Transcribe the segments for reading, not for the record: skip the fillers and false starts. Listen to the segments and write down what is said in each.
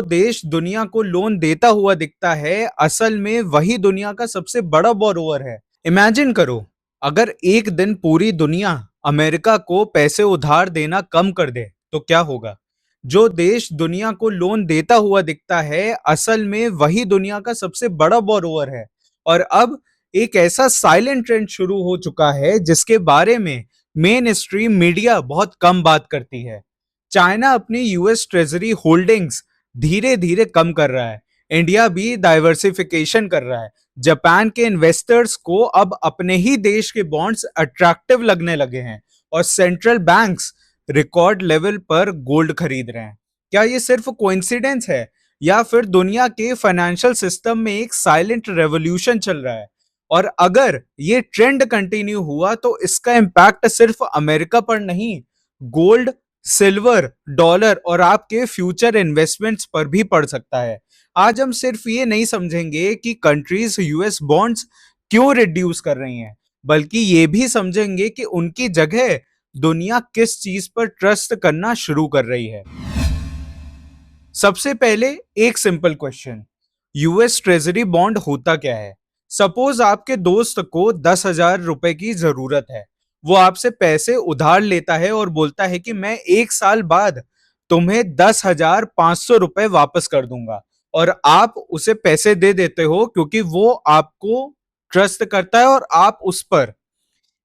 देश दुनिया को लोन देता हुआ दिखता है, असल में वही दुनिया का सबसे बड़ा बोरोवर है। इमेजिन करो, अगर एक दिन पूरी दुनिया अमेरिका को पैसे उधार देना कम कर दे, तो क्या होगा? जो देश दुनिया को लोन देता हुआ दिखता है, असल में वही दुनिया का सबसे बड़ा बोरोवर है। और अब एक ऐसा साइलेंट ट्रेंड शुरू हो चुका है, जिसके बारे में मेन स्ट्रीम मीडिया बहुत कम बात करती है। चाइना अपनी यूएस ट्रेजरी होल्डिंग्स धीरे धीरे कम कर रहा है। इंडिया भी डाइवर्सिफिकेशन कर रहा है। जापान के इन्वेस्टर्स को अब अपने ही देश के बॉन्ड्स अट्रैक्टिव लगने लगे हैं और सेंट्रल बैंक्स रिकॉर्ड लेवल पर गोल्ड खरीद रहे हैं। क्या ये सिर्फ कोइंसिडेंस है, या फिर दुनिया के फाइनेंशियल सिस्टम में एक साइलेंट रेवोल्यूशन चल रहा है? और अगर ये ट्रेंड कंटिन्यू हुआ तो इसका इम्पैक्ट सिर्फ अमेरिका पर नहीं, गोल्ड, सिल्वर, डॉलर और आपके फ्यूचर इन्वेस्टमेंट्स पर भी पड़ सकता है। आज हम सिर्फ ये नहीं समझेंगे कि कंट्रीज यूएस बॉन्ड्स क्यों रिड्यूस कर रही हैं, बल्कि ये भी समझेंगे कि उनकी जगह दुनिया किस चीज पर ट्रस्ट करना शुरू कर रही है। सबसे पहले एक simple question, US treasury bond होता क्या है? सपोज आपके दोस्त को 10,000 रुपए की जरूरत है। वो आपसे पैसे उधार लेता है और बोलता है कि मैं 1 साल बाद तुम्हें 10,500 रुपए वापस कर दूंगा। और आप उसे पैसे दे देते हो क्योंकि वो आपको ट्रस्ट करता है और आप उस पर।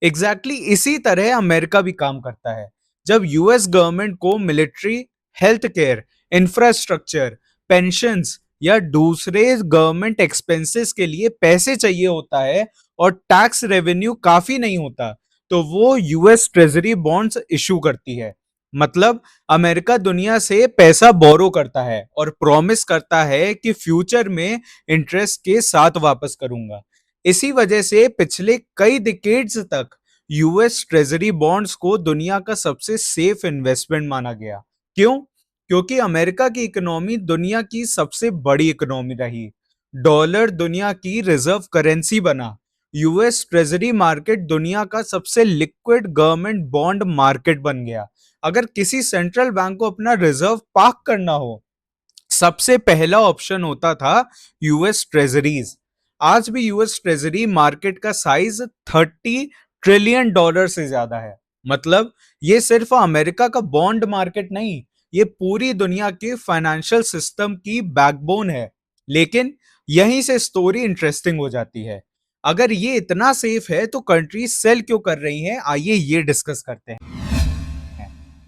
इसी तरह अमेरिका भी काम करता है। जब यूएस गवर्नमेंट को military, health care, infrastructure, pensions या दूसरे गवर्नमेंट एक्सपेंसेस के लिए पैसे चाहिए होता है और टैक्स रेवेन्यू काफी नहीं होता, तो वो यूएस ट्रेजरी बॉन्ड्स इशू करती है। मतलब अमेरिका दुनिया से पैसा बोरो करता है और प्रॉमिस करता है कि फ्यूचर में इंटरेस्ट के साथ वापस करूंगा। इसी वजह से पिछले कई डिकेड्स तक यूएस ट्रेजरी बॉन्ड्स को दुनिया का सबसे सेफ इन्वेस्टमेंट माना गया। क्यों? क्योंकि अमेरिका की इकोनॉमी दुनिया की सबसे बड़ी इकोनॉमी रही। डॉलर दुनिया की रिजर्व करेंसी बना। यूएस ट्रेजरी मार्केट दुनिया का सबसे लिक्विड गवर्नमेंट बॉन्ड मार्केट बन गया। अगर किसी सेंट्रल बैंक को अपना रिजर्व पार्क करना हो, सबसे पहला ऑप्शन होता था यूएस ट्रेजरीज। आज भी यूएस ट्रेजरी मार्केट का साइज 30 ट्रिलियन डॉलर से ज्यादा है। मतलब ये सिर्फ अमेरिका का बॉन्ड मार्केट नहीं, ये पूरी दुनिया के फाइनेंशियल सिस्टम की बैकबोन है। लेकिन यहीं से स्टोरी इंटरेस्टिंग हो जाती है। अगर ये इतना सेफ है तो कंट्री सेल क्यों कर रही हैं? आइए ये डिस्कस करते हैं।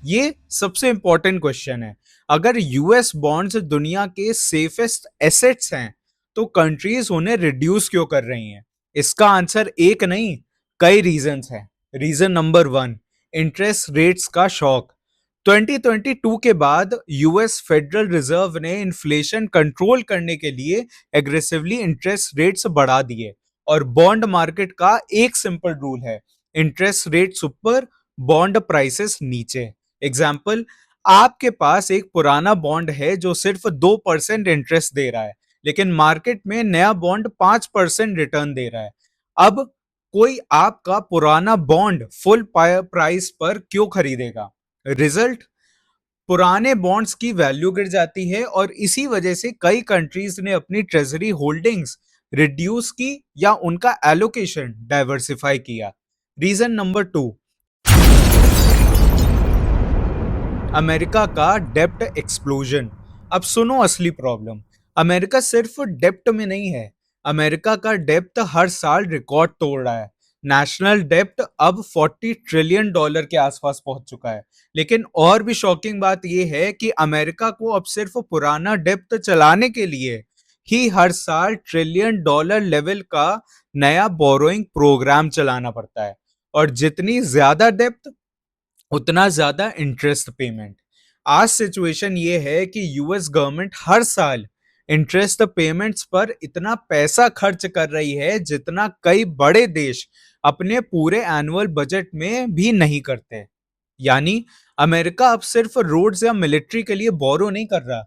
ये सबसे इंपॉर्टेंट क्वेश्चन है। अगर यूएस बॉन्ड्स दुनिया के सेफेस्ट एसेट्स हैं, तो कंट्रीज उन्हें रिड्यूस क्यों कर रही हैं? इसका आंसर एक नहीं, कई रीजंस हैं। रीजन नंबर 1, इंटरेस्ट रेट्स का शॉक। 2022 के बाद यूएस फेडरल रिजर्व ने इन्फ्लेशन कंट्रोल करने के लिए एग्रेसिवली इंटरेस्ट रेट्स बढ़ा दिए। और बॉन्ड मार्केट का एक सिंपल रूल है, इंटरेस्ट रेट्स ऊपर, बॉन्ड प्राइसेस नीचे। एग्जाम्पल, आपके पास एक पुराना बॉन्ड है जो सिर्फ 2% इंटरेस्ट दे रहा है, लेकिन मार्केट में नया बॉन्ड 5% रिटर्न दे रहा है। अब कोई आपका पुराना बॉन्ड फुल प्राइस पर क्यों खरीदेगा? रिजल्ट, पुराने बॉन्ड्स की वैल्यू गिर जाती है और इसी वजह से कई कंट्रीज ने अपनी ट्रेजरी होल्डिंग्स रिड्यूस की या उनका एलोकेशन डाइवर्सिफाई किया। रीजन नंबर 2, अमेरिका का डेप्ट एक्सप्लोजन। अब सुनो असली प्रॉब्लम, अमेरिका सिर्फ डेप्ट में नहीं है, अमेरिका का डेप्ट हर साल रिकॉर्ड तोड़ रहा है। नेशनल डेप्ट अब 40 ट्रिलियन डॉलर के आसपास पहुंच चुका है। लेकिन और भी शॉकिंग बात यह है कि अमेरिका को अब सिर्फ पुराना डेप्ट चलाने के लिए ही हर साल ट्रिलियन डॉलर लेवल का नया बोरोइंग प्रोग्राम चलाना पड़ता है। और जितनी ज्यादा डेप्ट, उतना ज्यादा इंटरेस्ट पेमेंट। आज सिचुएशन ये है कि यूएस गवर्नमेंट हर साल इंटरेस्ट पेमेंट्स पर इतना पैसा खर्च कर रही है जितना कई बड़े देश अपने पूरे एनुअल बजट में भी नहीं करते। यानी अमेरिका अब सिर्फ रोड्स या मिलिट्री के लिए बोरो नहीं कर रहा,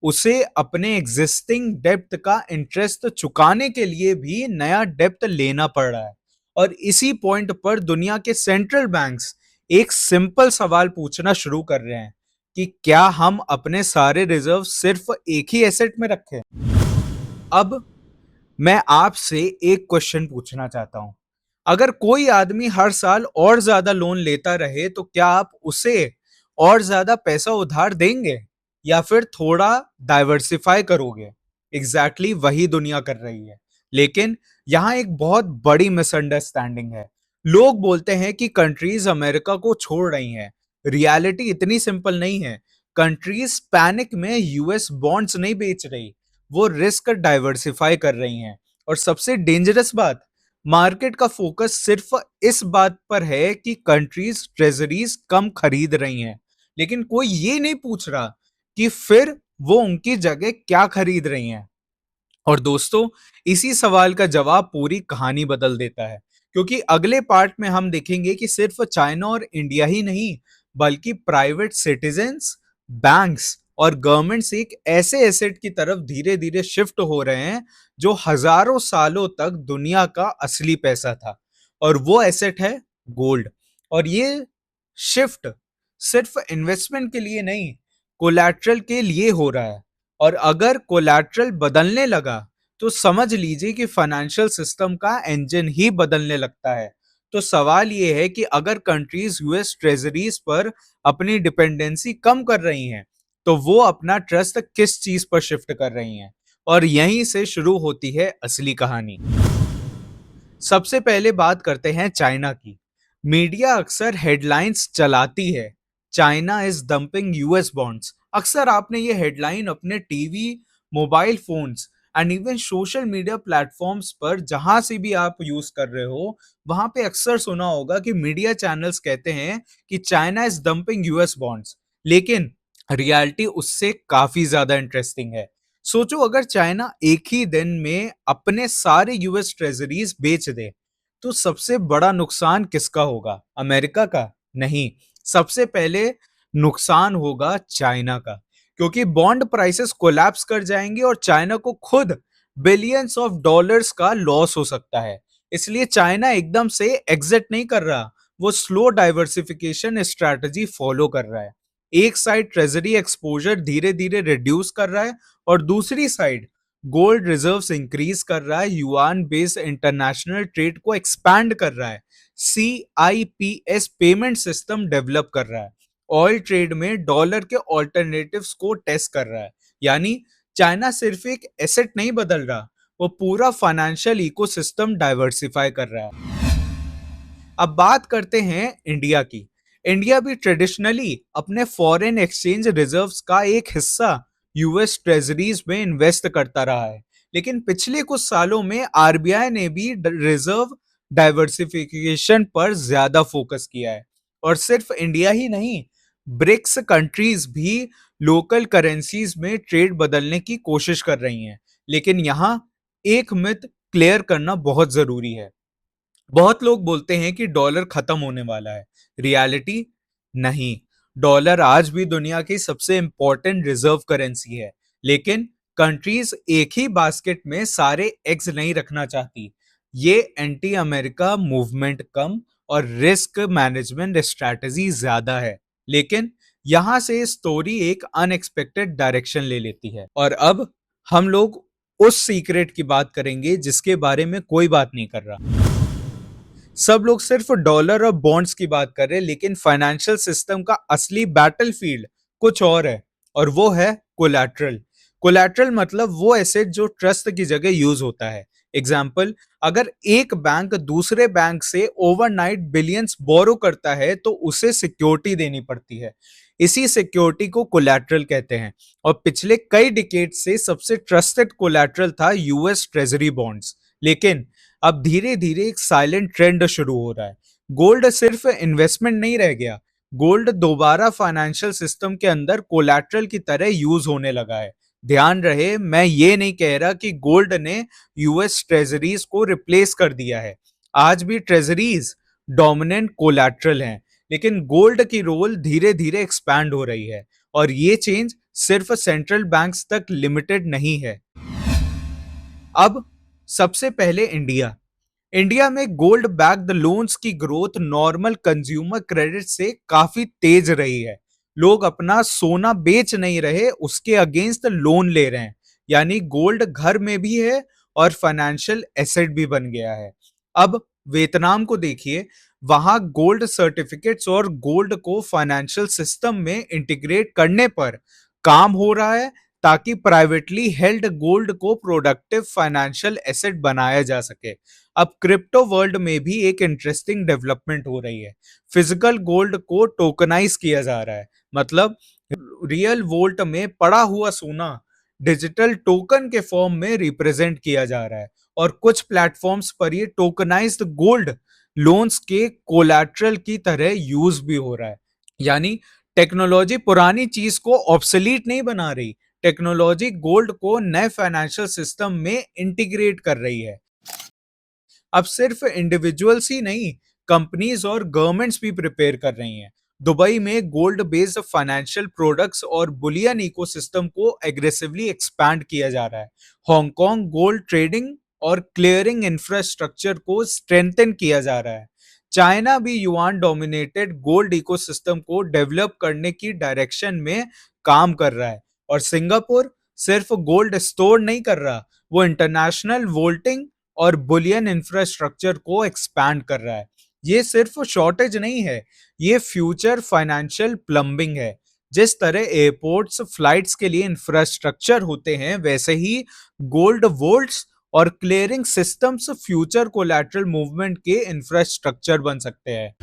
उसे अपने एग्जिस्टिंग डेप्ट का इंटरेस्ट चुकाने के लिए भी नया डेप्ट लेना पड़ रहा है। और इसी पॉइंट पर दुनिया के सेंट्रल बैंक्स एक सिंपल सवाल पूछना शुरू कर रहे हैं, कि क्या हम अपने सारे रिजर्व सिर्फ एक ही एसेट में रखें? अब मैं आपसे एक क्वेश्चन पूछना चाहता हूं। अगर कोई आदमी हर साल और ज्यादा लोन लेता रहे तो क्या आप उसे और ज्यादा पैसा उधार देंगे या फिर थोड़ा डाइवर्सिफाई करोगे? एग्जैक्टली वही दुनिया कर रही है। लेकिन यहाँ एक बहुत बड़ी मिसअंडरस्टैंडिंग है। लोग बोलते हैं कि कंट्रीज अमेरिका को छोड़ रही हैं। रियलिटी इतनी सिंपल नहीं है। कंट्रीज पैनिक में यूएस बॉन्ड्स नहीं बेच रही, वो रिस्क डाइवर्सिफाई कर रही हैं। और सबसे डेंजरस बात, मार्केट का फोकस सिर्फ इस बात पर है कि कंट्रीज ट्रेजरीज कम खरीद रही हैं, लेकिन कोई ये नहीं पूछ रहा कि फिर वो उनकी जगह क्या खरीद रही हैं। और दोस्तों, इसी सवाल का जवाब पूरी कहानी बदल देता है, क्योंकि अगले पार्ट में हम देखेंगे कि सिर्फ चाइना और इंडिया ही नहीं, बल्कि प्राइवेट सिटीजन्स, बैंक्स और गवर्नमेंट्स एक ऐसे एसेट की तरफ धीरे धीरे शिफ्ट हो रहे हैं जो हजारों सालों तक दुनिया का असली पैसा था। और वो एसेट है गोल्ड। और ये शिफ्ट सिर्फ इन्वेस्टमेंट के लिए नहीं, कोलैटरल के लिए हो रहा है। और अगर कोलैटरल बदलने लगा तो समझ लीजिए कि फाइनेंशियल सिस्टम का इंजन ही बदलने लगता है। तो सवाल ये है कि अगर कंट्रीज यूएस ट्रेजरीज पर अपनी डिपेंडेंसी कम कर रही हैं, तो वो अपना ट्रस्ट किस चीज पर शिफ्ट कर रही हैं? और यहीं से शुरू होती है असली कहानी। सबसे पहले बात करते हैं चाइना की। मीडिया अक्सर हेडलाइंस चलाती है, China is dumping US bonds. अक्सर आपने ये हेडलाइन अपने TV, mobile phones and even social media platforms पर जहां से भी आप यूज कर रहे हो, वहां पे अक्सर सुना होगा कि मीडिया चैनल्स कहते हैं कि China is dumping US bonds. लेकिन रियलिटी उससे काफी ज्यादा इंटरेस्टिंग है। सोचो, अगर चाइना एक ही दिन में अपने सारे यूएस ट्रेजरीज बेच दे, तो सबसे बड़ा नुकसान किसका होगा? अमेरिका का? नहीं, सबसे पहले नुकसान होगा चाइना का, क्योंकि बॉन्ड प्राइसेस कोलैप्स कर जाएंगे और चाइना को खुद बिलियंस ऑफ डॉलर्स का लॉस हो सकता है। इसलिए चाइना एकदम से एग्जिट नहीं कर रहा, वो स्लो डाइवर्सिफिकेशन स्ट्रैटेजी फॉलो कर रहा है। एक साइड ट्रेजरी एक्सपोजर धीरे धीरे रिड्यूस कर रहा है और दूसरी साइड गोल्ड रिजर्व्स इंक्रीज कर रहा है, युआन बेस्ड इंटरनेशनल ट्रेड को एक्सपैंड कर रहा है, सीआईपीएस पेमेंट सिस्टम डेवलप कर रहा है, ऑयल ट्रेड में डॉलर के ऑल्टरनेटिव्स को टेस्ट कर रहा है। यानी चाइना सिर्फ एक एसेट नहीं बदल रहा, वो पूरा फाइनेंशियल इकोसिस्टम डाइवर्सिफाई कर रहा है। अब बात करते हैं इंडिया की। इंडिया भी ट्रेडिशनली अपने फॉरेन एक्सचेंज रिजर्व्स का एक हिस्सा यूएस ट्रेजरीज में इन्वेस्ट करता रहा है। लेकिन पिछले कुछ सालों में आरबीआई ने भी रिजर्व डाइवर्सिफिकेशन पर ज्यादा फोकस किया है। और सिर्फ इंडिया ही नहीं, ब्रिक्स कंट्रीज भी लोकल करेंसीज में ट्रेड बदलने की कोशिश कर रही हैं। लेकिन यहाँ एक मिथ क्लियर करना बहुत जरूरी है। बहुत लोग बोलते हैं कि डॉलर खत्म होने वाला है। रियलिटी नहीं, डॉलर आज भी दुनिया की सबसे इंपॉर्टेंट रिजर्व करेंसी है। लेकिन कंट्रीज एक ही बास्केट में सारे एग्स नहीं रखना चाहती। ये एंटी अमेरिका मूवमेंट कम और रिस्क मैनेजमेंट स्ट्रैटेजी ज्यादा है। लेकिन यहां से स्टोरी एक अनएक्सपेक्टेड डायरेक्शन ले लेती है। और अब हम लोग उस सीक्रेट की बात करेंगे जिसके बारे में कोई बात नहीं कर रहा। सब लोग सिर्फ डॉलर और बॉन्ड्स की बात कर रहे हैं, लेकिन फाइनेंशियल सिस्टम का असली बैटलफील्ड कुछ और है, और वो है कोलैटरल। कोलैटरल मतलब वो एसेट जो ट्रस्ट की जगह यूज होता है। एग्जाम्पल, अगर एक बैंक दूसरे बैंक से ओवरनाइट बिलियंस बोरो करता है तो उसे सिक्योरिटी देनी पड़ती है। इसी सिक्योरिटी को कोलैटरल कहते हैं। और पिछले कई डिकेड से सबसे ट्रस्टेड कोलैटरल था यूएस ट्रेजरी बॉन्ड्स। लेकिन अब धीरे धीरे एक साइलेंट ट्रेंड शुरू हो रहा है। गोल्ड सिर्फ इन्वेस्टमेंट नहीं रह गया, गोल्ड दोबारा फाइनेंशियल सिस्टम के अंदर कोलैटरल की तरह यूज होने लगा है। ध्यान रहे, मैं ये नहीं कह रहा कि गोल्ड ने यूएस ट्रेजरीज को रिप्लेस कर दिया है। आज भी ट्रेजरीज डोमिनेंट कोलैटरल हैं, लेकिन गोल्ड की रोल धीरे धीरे एक्सपैंड हो रही है। और ये चेंज सिर्फ सेंट्रल बैंक्स तक लिमिटेड नहीं है। अब सबसे पहले इंडिया। इंडिया में गोल्ड बैक्ड लोन्स की ग्रोथ नॉर्मल कंज्यूमर क्रेडिट से काफी तेज रही है। लोग अपना सोना बेच नहीं रहे, उसके अगेंस्ट लोन ले रहे हैं। यानी गोल्ड घर में भी है और फाइनेंशियल एसेट भी बन गया है। अब वियतनाम को देखिए, वहां गोल्ड सर्टिफिकेट्स और गोल्ड को फाइनेंशियल सिस्टम में इंटीग्रेट करने पर काम हो रहा है, ताकि प्राइवेटली हेल्ड गोल्ड को प्रोडक्टिव फाइनेंशियल एसेट बनाया जा सके। अब क्रिप्टो वर्ल्ड में भी एक इंटरेस्टिंग डेवलपमेंट हो रही है। फिजिकल गोल्ड को टोकनाइज किया जा रहा है, मतलब रियल वोल्ट में पड़ा हुआ सोना डिजिटल टोकन के फॉर्म में रिप्रेजेंट किया जा रहा है। और कुछ प्लेटफॉर्म्स पर ये टोकनाइज्ड गोल्ड लोन्स के कोलैटरल की तरह यूज भी हो रहा है। यानी टेक्नोलॉजी पुरानी चीज को ऑब्सोलीट नहीं बना रही, टेक्नोलॉजी गोल्ड को नए फाइनेंशियल सिस्टम में इंटीग्रेट कर रही है। अब सिर्फ इंडिविजुअल्स ही नहीं, कंपनीज और गवर्नमेंट्स भी प्रिपेयर कर रही हैं। दुबई में गोल्ड बेस्ड फाइनेंशियल प्रोडक्ट्स और बुलियन इकोसिस्टम को एग्रेसिवली एक्सपैंड किया जा रहा है। हांगकांग गोल्ड ट्रेडिंग और क्लियरिंग इंफ्रास्ट्रक्चर को स्ट्रेंथन किया जा रहा है। चाइना भी युआन डोमिनेटेड गोल्ड इकोसिस्टम को डेवलप करने की डायरेक्शन में काम कर रहा है। और सिंगापुर सिर्फ गोल्ड स्टोर नहीं कर रहा, वो इंटरनेशनल वोल्टिंग और बुलियन इंफ्रास्ट्रक्चर को एक्सपैंड कर रहा है। ये सिर्फ शॉर्टेज नहीं है, ये फ्यूचर फाइनेंशियल प्लम्बिंग है। जिस तरह एयरपोर्ट्स फ्लाइट्स के लिए इंफ्रास्ट्रक्चर होते हैं, वैसे ही गोल्ड वोल्ट्स और clearing systems future collateral movement के इंफ्रास्ट्रक्चर बन सकते हैं।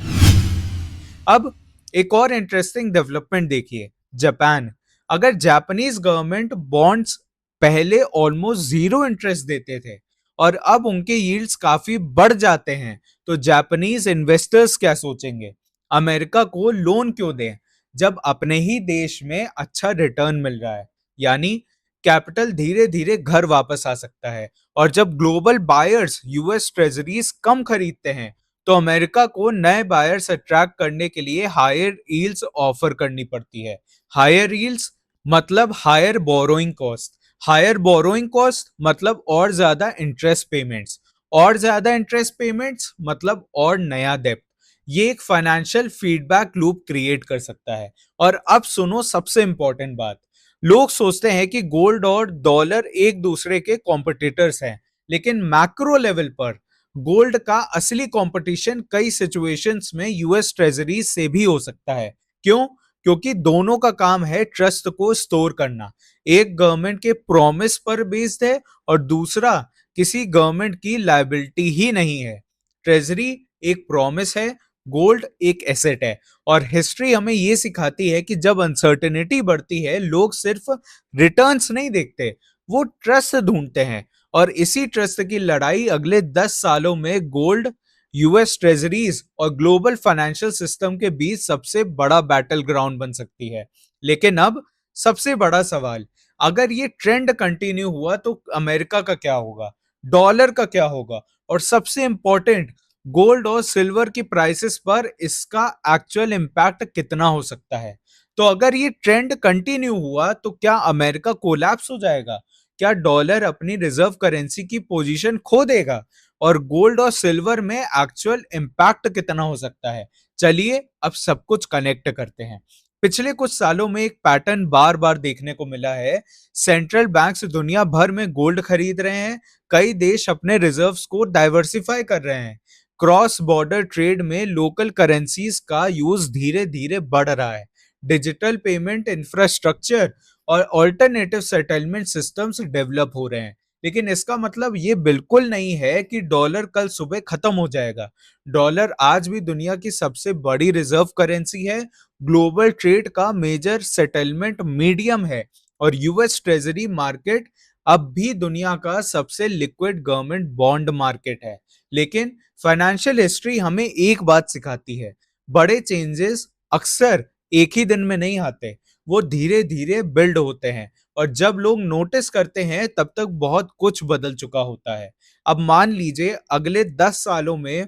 अब एक और इंटरेस्टिंग डेवलपमेंट देखिए, जापान। अगर जापानीज गवर्नमेंट बॉन्ड्स पहले ऑलमोस्ट जीरो इंटरेस्ट देते थे और अब उनके यील्ड्स काफी बढ़ जाते हैं, तो जापानीज इन्वेस्टर्स क्या सोचेंगे? अमेरिका को लोन क्यों दें जब अपने ही देश में अच्छा रिटर्न मिल रहा है? यानी कैपिटल धीरे धीरे घर वापस आ सकता है। और जब ग्लोबल बायर्स यूएस ट्रेजरीज कम खरीदते हैं, तो अमेरिका को नए बायर्स अट्रैक्ट करने के लिए हायर यील्ड्स ऑफर करनी पड़ती है। हायर यील्ड्स मतलब higher borrowing cost, higher borrowing cost मतलब और ज्यादा इंटरेस्ट पेमेंट्स, और ज्यादा इंटरेस्ट पेमेंट्स मतलब और नया डेब्ट। ये एक फाइनेंशियल फीडबैक लूप क्रिएट कर सकता है। और अब सुनो सबसे इंपॉर्टेंट बात, लोग सोचते हैं कि गोल्ड और डॉलर एक दूसरे के कॉम्पिटिटर्स हैं, लेकिन मैक्रो लेवल पर गोल्ड का असली कंपटीशन कई सिचुएशंस में यूएस ट्रेजरी से भी हो सकता है। क्यों? क्योंकि दोनों का काम है ट्रस्ट को स्टोर करना। एक गवर्नमेंट के प्रॉमिस पर बेस्ड है और दूसरा किसी गवर्नमेंट की लायबिलिटी ही नहीं है। ट्रेजरी एक प्रॉमिस है, गोल्ड एक एसेट है। और हिस्ट्री हमें यह सिखाती है कि जब अनसर्टेनिटी बढ़ती है, लोग सिर्फ रिटर्न्स नहीं देखते, वो ट्रस्ट ढूंढते हैं। और इसी ट्रस्ट की लड़ाई अगले 10 सालों में गोल्ड, यूएस ट्रेजरीज और ग्लोबल फाइनेंशियल सिस्टम के बीच सबसे बड़ा बैटल ग्राउंड बन सकती है। लेकिन अब सबसे बड़ा सवाल, अगर ये ट्रेंड कंटिन्यू हुआ तो अमेरिका का क्या होगा, डॉलर का क्या होगा, और सबसे इंपॉर्टेंट, गोल्ड और सिल्वर की प्राइसेस पर इसका एक्चुअल इंपैक्ट कितना हो सकता है? तो अगर ये ट्रेंड कंटिन्यू हुआ तो क्या अमेरिका कोलैप्स हो जाएगा? क्या डॉलर अपनी रिजर्व करेंसी की पोजीशन खो देगा? और गोल्ड और सिल्वर में एक्चुअल इंपैक्ट कितना हो सकता है? चलिए अब सब कुछ कनेक्ट करते हैं। पिछले कुछ सालों में एक पैटर्न बार बार देखने को मिला है। सेंट्रल बैंक्स दुनिया भर में गोल्ड खरीद रहे हैं, कई देश अपने रिजर्व्स को डाइवर्सिफाई कर रहे हैं, क्रॉस बॉर्डर ट्रेड में लोकल करेंसीज का यूज धीरे धीरे बढ़ रहा है, डिजिटल पेमेंट इंफ्रास्ट्रक्चर और ऑल्टरनेटिव सेटलमेंट सिस्टम्स डेवलप हो रहे हैं। लेकिन इसका मतलब ये बिल्कुल नहीं है कि डॉलर कल सुबह खत्म हो जाएगा। डॉलर आज भी दुनिया की सबसे बड़ी रिजर्व करेंसी है, ग्लोबल ट्रेड का मेजर सेटलमेंट मीडियम है, और यूएस ट्रेजरी मार्केट अब भी दुनिया का सबसे लिक्विड गवर्नमेंट बॉन्ड मार्केट है। लेकिन फाइनेंशियल हिस्ट्री हमें एक बात सिखाती है, बड़े चेंजेस अक्सर एक ही दिन में नहीं आते, वो धीरे धीरे बिल्ड होते हैं। और जब लोग नोटिस करते हैं तब तक बहुत कुछ बदल चुका होता है। अब मान लीजिए अगले 10 सालों में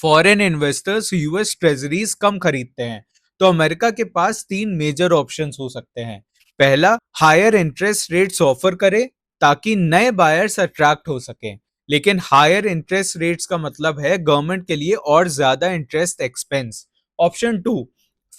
फॉरेन इन्वेस्टर्स यूएस ट्रेजरीज कम खरीदते हैं, तो अमेरिका के पास तीन मेजर ऑप्शंस हो सकते हैं। पहला, हायर इंटरेस्ट रेट्स ऑफर करे ताकि नए बायर्स अट्रैक्ट हो सकें। लेकिन हायर इंटरेस्ट रेट्स का मतलब है गवर्नमेंट के लिए और ज्यादा interest expense. Option two,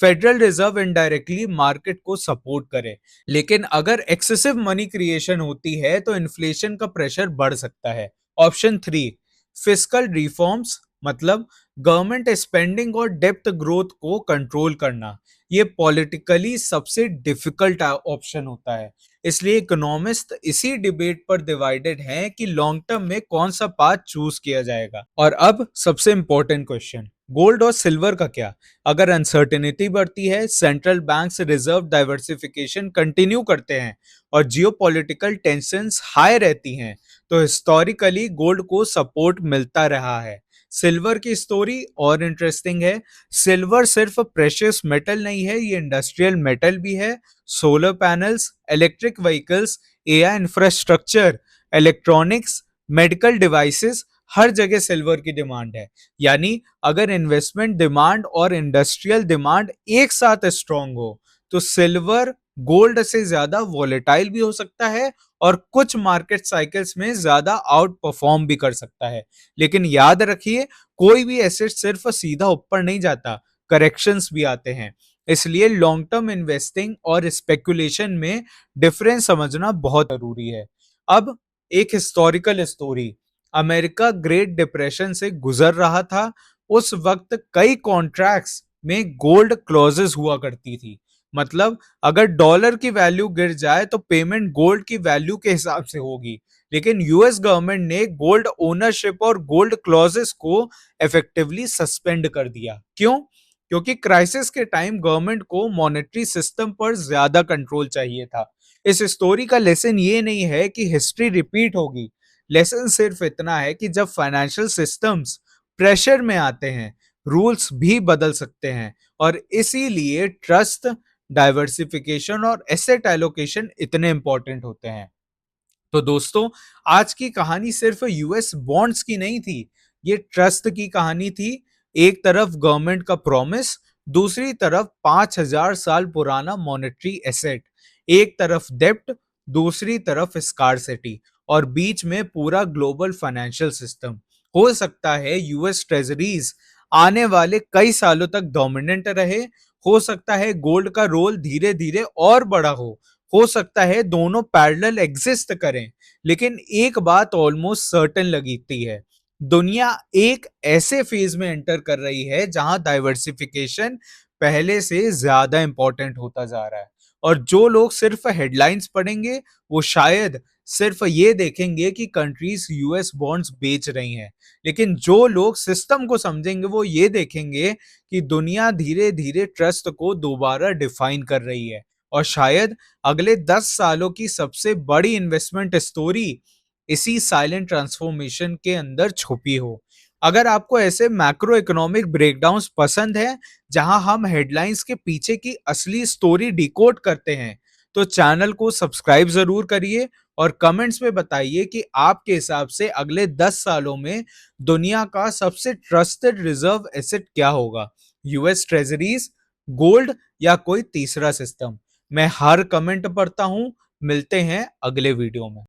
Federal Reserve indirectly market को सपोर्ट करे। लेकिन अगर एक्सेसिव मनी क्रिएशन होती है तो इन्फ्लेशन का प्रेशर बढ़ सकता है। ऑप्शन 3, फिस्कल रिफॉर्म्स, मतलब गवर्नमेंट स्पेंडिंग और डेप्थ ग्रोथ को कंट्रोल करना। ये पॉलिटिकली सबसे डिफिकल्ट ऑप्शन होता है, इसलिए इकोनॉमिस्ट इसी डिबेट पर डिवाइडेड हैं कि लॉन्ग टर्म में कौन सा पाथ चूज किया जाएगा। और अब सबसे इंपॉर्टेंट क्वेश्चन, गोल्ड और सिल्वर का क्या? अगर अनसर्टेनिटी बढ़ती है, central banks reserve diversification continue करते हैं और जियोपॉलिटिकल टेंशंस हाई रहती हैं, तो हिस्टोरिकली गोल्ड को सपोर्ट मिलता रहा है। सिल्वर की स्टोरी और इंटरेस्टिंग है। सिल्वर सिर्फ प्रेशियस मेटल नहीं है, ये इंडस्ट्रियल मेटल भी है। Solar panels, electric vehicles, AI infrastructure, electronics, medical devices, हर जगह सिल्वर की डिमांड है। यानी अगर इन्वेस्टमेंट डिमांड और इंडस्ट्रियल डिमांड एक साथ स्ट्रांग हो तो सिल्वर गोल्ड से ज्यादा वॉलेटाइल भी हो सकता है और कुछ मार्केट साइकिल्स में ज्यादा आउट परफॉर्म भी कर सकता है। लेकिन याद रखिए, कोई भी एसेट सिर्फ सीधा ऊपर नहीं जाता, करेक्शंस भी आते हैं। इसलिए लॉन्ग टर्म इन्वेस्टिंग और स्पेकुलेशन में डिफरेंस समझना बहुत जरूरी है। अब एक historical story, America great depression से गुजर रहा था। उस वक्त कई कॉन्ट्रैक्ट्स में गोल्ड क्लॉजेस हुआ करती थी। मतलब अगर डॉलर की वैल्यू गिर जाए तो पेमेंट गोल्ड की वैल्यू के हिसाब से होगी। लेकिन यूएस गवर्नमेंट ने गोल्ड ओनरशिप और गोल्ड क्लॉजेस को इफेक्टिवली सस्पेंड कर दिया। क्यों? क्योंकि क्राइसिस के टाइम गवर्नमेंट को मॉनेटरी सिस्टम पर ज्यादा कंट्रोल चाहिए था। इस स्टोरी का लेसन ये नहीं है कि हिस्ट्री रिपीट होगी। लेसन सिर्फ इतना है कि जब फाइनेंशियल सिस्टम्स प्रेशर में आते हैं, रूल्स भी बदल सकते हैं। और इसीलिए ट्रस्ट, डाइवर्सिफिकेशन और एसेट एलोकेशन इतने इंपॉर्टेंट होते हैं। तो दोस्तों, आज की कहानी सिर्फ यूएस बॉन्ड्स की नहीं थी, ये ट्रस्ट की कहानी थी। एक तरफ गवर्नमेंट का प्रॉमिस, दूसरी तरफ 5,000 साल पुराना मॉनेटरी एसेट, एक तरफ डेप्ट, दूसरी तरफ स्कार्सिटी, और बीच में पूरा ग्लोबल फाइनेंशियल सिस्टम। हो सकता है यूएस ट्रेजरीज आने वाले कई सालों तक डोमिनेंट रहे, हो सकता है गोल्ड का रोल धीरे धीरे और बड़ा हो सकता है दोनों पैरेलल एग्जिस्ट करें। लेकिन एक बात ऑलमोस्ट सर्टेन लगती है, दुनिया एक ऐसे फेज में एंटर कर रही है जहां डाइवर्सिफिकेशन पहले से ज्यादा इंपॉर्टेंट होता जा रहा है। और जो लोग सिर्फ हेडलाइंस पढ़ेंगे वो शायद सिर्फ ये देखेंगे कि कंट्रीज यूएस बॉन्ड्स बेच रही हैं। लेकिन जो लोग सिस्टम को समझेंगे वो ये देखेंगे कि दुनिया धीरे धीरे ट्रस्ट को दोबारा डिफाइन कर रही है। और शायद अगले 10 सालों की सबसे बड़ी इन्वेस्टमेंट स्टोरी इसी साइलेंट ट्रांसफॉर्मेशन के अंदर छुपी हो। अगर आपको ऐसे मैक्रो इकोनॉमिक ब्रेकडाउन्स पसंद है जहां हम हेडलाइंस के पीछे की असली स्टोरी डिकोड करते हैं, तो चैनल को सब्सक्राइब जरूर करिए और कमेंट्स में बताइए कि आपके हिसाब से अगले 10 सालों में दुनिया का सबसे ट्रस्टेड रिजर्व एसेट क्या होगा, यूएस ट्रेजरीज, गोल्ड, या कोई तीसरा सिस्टम। मैं हर कमेंट पढ़ता हूं। मिलते हैं अगले वीडियो में।